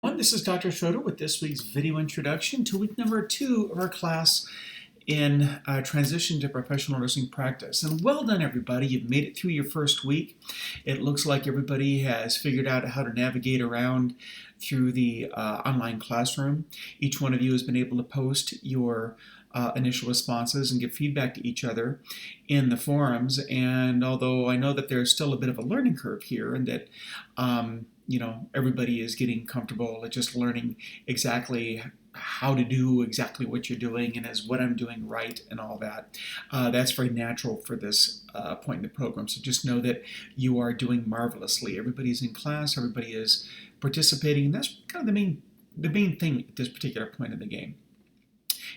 This is Dr. Schroeder with this week's video introduction to week number 2 of our class in transition to professional nursing practice. And well done, everybody. You've made it through your first week. It looks like everybody has figured out how to navigate around through the online classroom. Each one of you has been able to post your initial responses and give feedback to each other in the forums. And although I know that there's still a bit of a learning curve here and that everybody is getting comfortable at just learning exactly how to do exactly what you're doing and is what I'm doing right and all that. That's very natural for this point in the program. So just know that you are doing marvelously. Everybody's in class, everybody is participating, and that's kind of the main thing at this particular point in the game.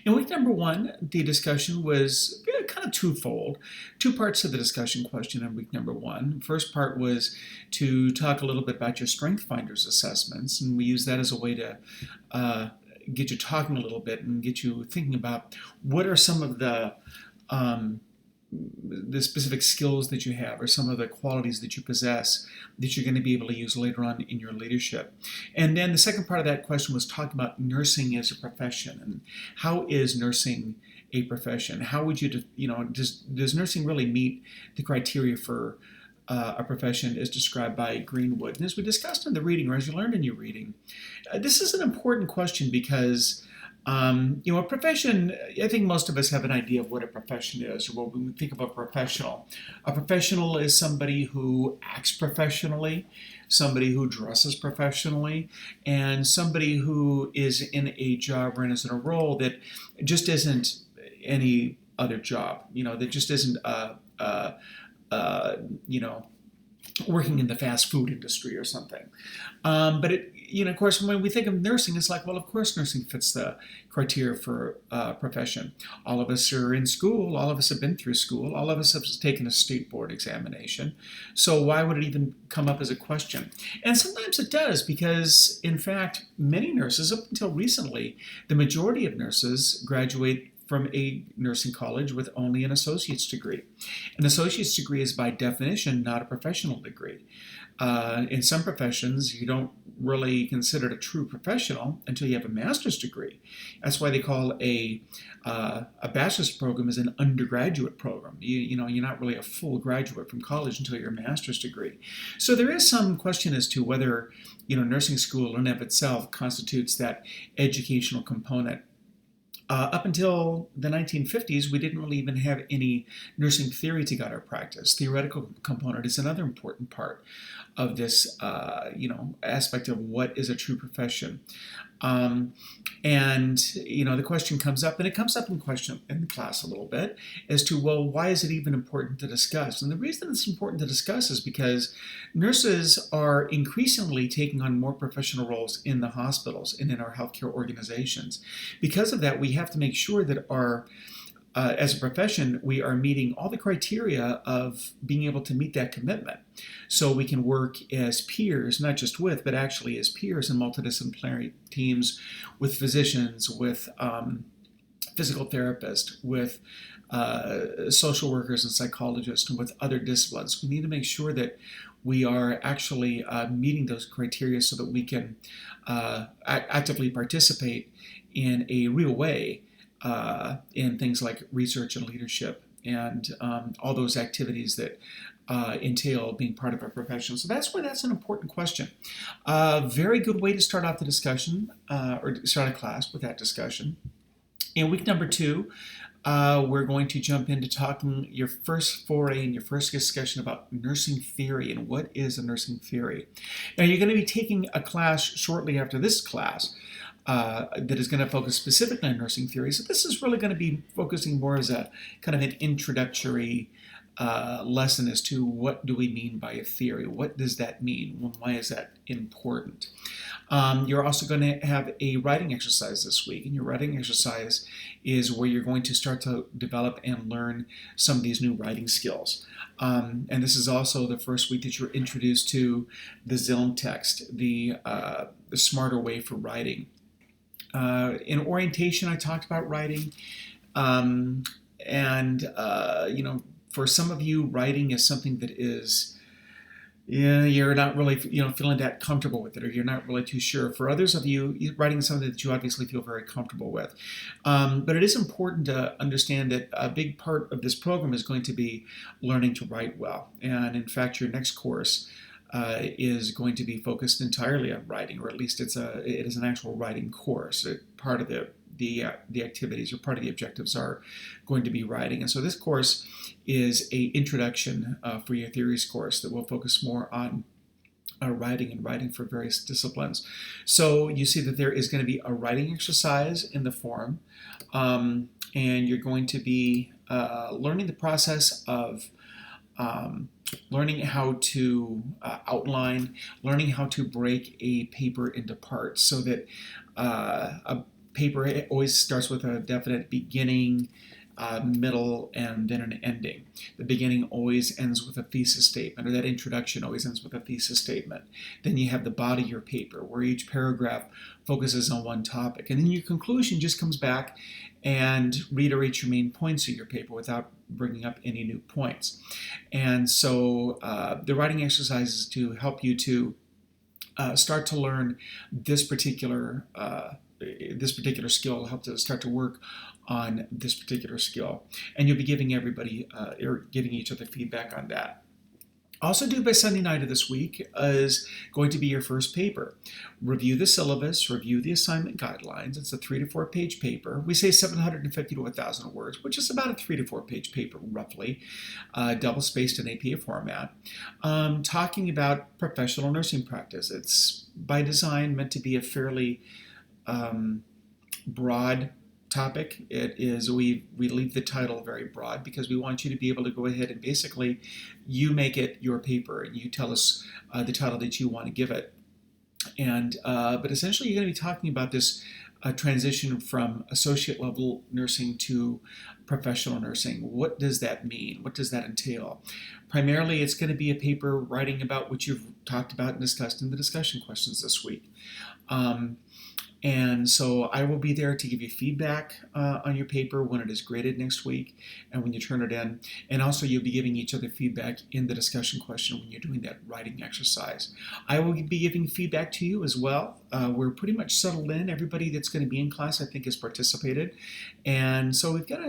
In week number 1, the discussion was kind of twofold. 2 parts of the discussion question in week number 1. First part was to talk a little bit about your Strength Finders assessments, and we use that as a way to get you talking a little bit and get you thinking about what are some of the specific skills that you have or some of the qualities that you possess that you're going to be able to use later on in your leadership. And then the second part of that question was talking about nursing as a profession and how is nursing a profession? How would you, does nursing really meet the criteria for a profession as described by Greenwood? And as we discussed in the reading, or as you learned in your reading, this is an important question because a profession, I think most of us have an idea of what a profession is, or when we think of a professional. A professional is somebody who acts professionally, somebody who dresses professionally, and somebody who is in a job or is in a role that just isn't any other job, that just isn't working in the fast food industry or something. But of course, when we think of nursing, it's like, well, of course nursing fits the criteria for profession. All of us are in school, all of us have been through school, all of us have taken a state board examination. So why would it even come up as a question? And sometimes it does, because in fact, many nurses, up until recently, the majority of nurses graduate from a nursing college with only an associate's degree. An associate's degree is by definition not a professional degree. In some professions, you don't really consider it a true professional until you have a master's degree. That's why they call a bachelor's program is an undergraduate program. You're not really a full graduate from college until your master's degree. So there is some question as to whether nursing school in and of itself constitutes that educational component. Up until the 1950s, we didn't really even have any nursing theory to guide our practice. Theoretical component is another important part of this, aspect of what is a true profession. The question comes up, and it comes up in the class a little bit, as to, well, why is it even important to discuss? And the reason it's important to discuss is because nurses are increasingly taking on more professional roles in the hospitals and in our healthcare organizations. Because of that, we have to make sure that as a profession, we are meeting all the criteria of being able to meet that commitment. So we can work as peers, not just with, but actually as peers in multidisciplinary teams with physicians, with physical therapists, with social workers and psychologists, and with other disciplines. We need to make sure that we are actually meeting those criteria so that we can actively participate in a real way in things like research and leadership and all those activities that entail being part of a profession. So that's why that's an important question. Very good way to start off the discussion or start a class with that discussion. In week number 2, we're going to jump into talking your first foray and your first discussion about nursing theory and what is a nursing theory. Now, you're going to be taking a class shortly after this class that is going to focus specifically on nursing theory. So this is really going to be focusing more as a kind of an introductory lesson as to what do we mean by a theory? What does that mean? Why is that important? You're also going to have a writing exercise this week, and your writing exercise is where you're going to start to develop and learn some of these new writing skills. And this is also the first week that you're introduced to the Zilm text, the smarter way for writing. In orientation, I talked about writing, for some of you, writing is something that is yeah, you're not really, feeling that comfortable with it, or you're not really too sure. For others of you, you're writing something that you obviously feel very comfortable with. But it is important to understand that a big part of this program is going to be learning to write well. And in fact, your next course is going to be focused entirely on writing, or at least it is an actual writing course. Part of the activities, or part of the objectives, are going to be writing. And so this course is a introduction for your theories course that will focus more on writing and writing for various disciplines. So you see that there is going to be a writing exercise in the form, and you're going to be learning the process of learning how to outline, learning how to break a paper into parts, so that a paper always starts with a definite beginning, middle, and then an ending. The beginning always ends with a thesis statement, or that introduction always ends with a thesis statement. Then you have the body of your paper, where each paragraph focuses on one topic. And then your conclusion just comes back and reiterates your main points of your paper without bringing up any new points. And so the writing exercise is to help you to start to learn this particular skill, help to start to work on this particular skill. And you'll be giving everybody, or giving each other feedback on that. Also due by Sunday night of this week is going to be your first paper. Review the syllabus, review the assignment guidelines. It's a 3 to 4 page paper. We say 750 to 1,000 words, which is about a 3 to 4 page paper, roughly, double-spaced in APA format, talking about professional nursing practice. It's by design meant to be a fairly broad topic. It is, we leave the title very broad because we want you to be able to go ahead and basically you make it your paper and you tell us the title that you want to give it. And but essentially you're going to be talking about this transition from associate level nursing to professional nursing. What does that mean? What does that entail? Primarily, it's going to be a paper writing about what you've talked about and discussed in the discussion questions this week. And so I will be there to give you feedback on your paper when it is graded next week and when you turn it in. And also you'll be giving each other feedback in the discussion question when you're doing that writing exercise. I will be giving feedback to you as well. We're pretty much settled in. Everybody that's going to be in class, I think, has participated. And so we've got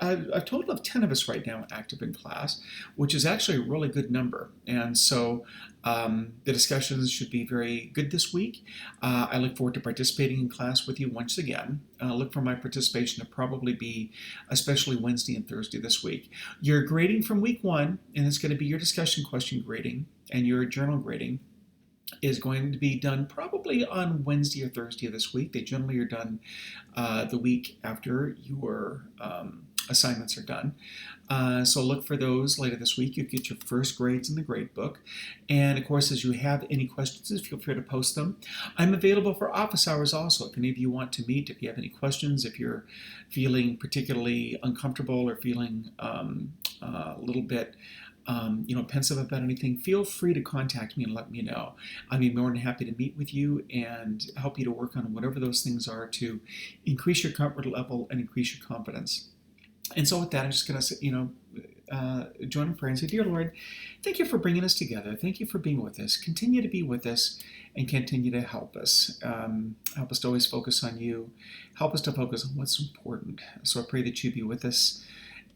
a total of 10 of us right now active in class, which is actually a really good number. And so the discussions should be very good this week. I look forward to participating in class with you once again. Look for my participation to probably be especially Wednesday and Thursday this week. Your grading from week 1, and it's going to be your discussion question grading and your journal grading, is going to be done probably on Wednesday or Thursday of this week. They generally are done the week after your assignments are done. So look for those later this week. You get your first grades in the grade book. And of course, as you have any questions, feel free to post them. I'm available for office hours also. If any of you want to meet, if you have any questions, if you're feeling particularly uncomfortable or feeling a little bit pensive about anything, feel free to contact me and let me know. I'd be more than happy to meet with you and help you to work on whatever those things are to increase your comfort level and increase your confidence. And so with that, I'm just going to, join in prayer and say, Dear Lord, thank you for bringing us together. Thank you for being with us. Continue to be with us and continue to help us. Help us to always focus on you. Help us to focus on what's important. So I pray that you be with us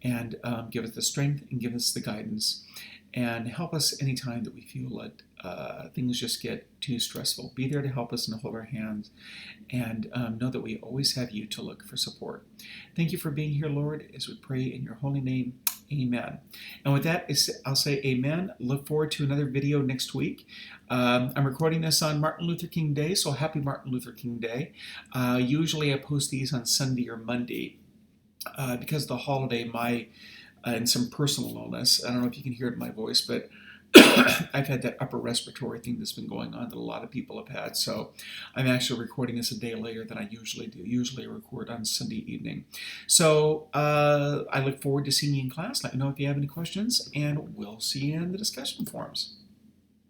and give us the strength and give us the guidance. And help us anytime that we feel that things just get too stressful. Be there to help us and hold our hands. And know that we always have you to look for support. Thank you for being here, Lord, as we pray in your holy name. Amen. And with that, I'll say amen. Look forward to another video next week. I'm recording this on Martin Luther King Day, so happy Martin Luther King Day. Usually I post these on Sunday or Monday because of the holiday, and some personal illness. I don't know if you can hear it in my voice, but I've had that upper respiratory thing that's been going on that a lot of people have had. So I'm actually recording this a day later than I usually do. Usually I record on Sunday evening. So I look forward to seeing you in class. Let me know if you have any questions, and we'll see you in the discussion forums.